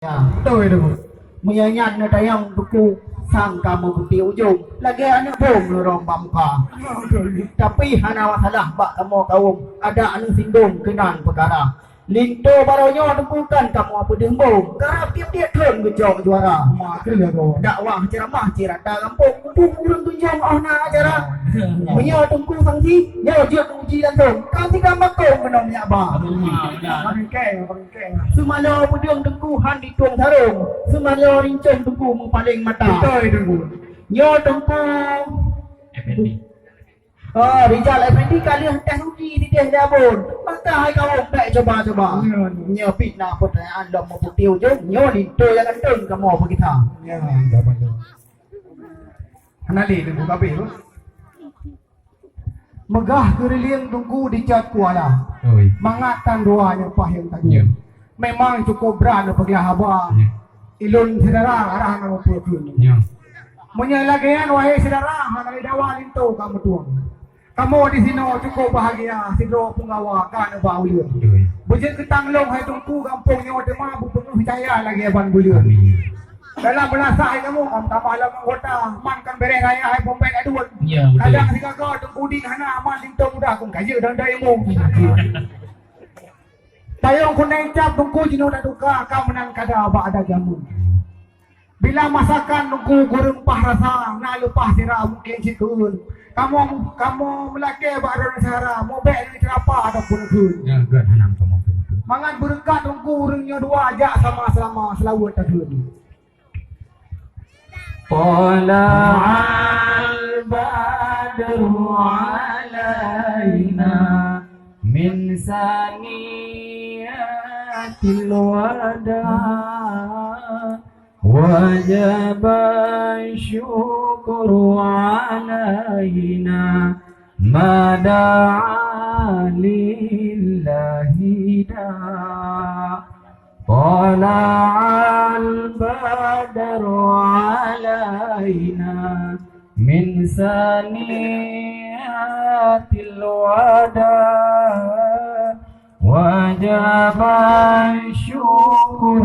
Ya, betul itu. Menyanyian na tayang buku sang kamu putih ujung. Lagi anak bom lorong bamka. Tapi hana masalah bak kamu kaum ada anu sindung kenan perkara. Linto baronyo dukukan kamu apa dembong. Karap tiap-tiap turun gejong juara. Makan ya kau. Dakwah ceramah cirata kampung. Kumpul kurang tunjang ahna acara. Menyo tungku sangsi. Nyo dia uji dan dong. Kasi kamak kau menomnya ba. Bangkeng. Sumalo pudiong tengkuhan di tuang sarung. Sumalo rincong tengku mempaling mata. Betul itu. Nyo tengku. Rijal Effendi kali hantar uji di dia dabun. Maka hai kau tak coba-coba. Nyo fitnah pertanyaan dah mau putih ujung. Nyo linto yang ganteng kamu apa kita. Ya, dah betul. Kenali tunggu kabe tu. Megah keriliang tunggu di cat kuala. Oi. Mangatan doanya pahing tadi. Ya. Memang cukup berani pergi haba. Ya. Ilun saudara arah nama pulkun. Ya. Menyalagian wahai saudara hanali dawalin tu kamu tuang. Kamu di sini cukup bahagia sidro penggawa kan baulian. Oi. Bujang ketang long hai tungku kampungnya ada mampu penuh jaya lagi aban bulian. Amin. Dalam belasah kamu tambah malam anggota mankan bereng hai hai pompek adun. Ya, betul. Kadang si kakak tungku din hana aman ling tong mudah kong kaje dan daymu. Tayong kunai cap tungku jino dah duka kau menang kada ba ada jamu. Bila masakan nunggu gurung pah rasa na lupa sira mungkin sikun. Kamu melaki badan sara mau bek ni kenapa ada pun kun. Ya, gak hanam kamu. Mangan berengkat nunggu urungnya dua aja sama selama selalu takun. طلع البدر علينا من ثنيات الوداع وجب الشكر علينا ما دعا لله داع طلع البدر علينا من ثنيات الوداع وجب الشكر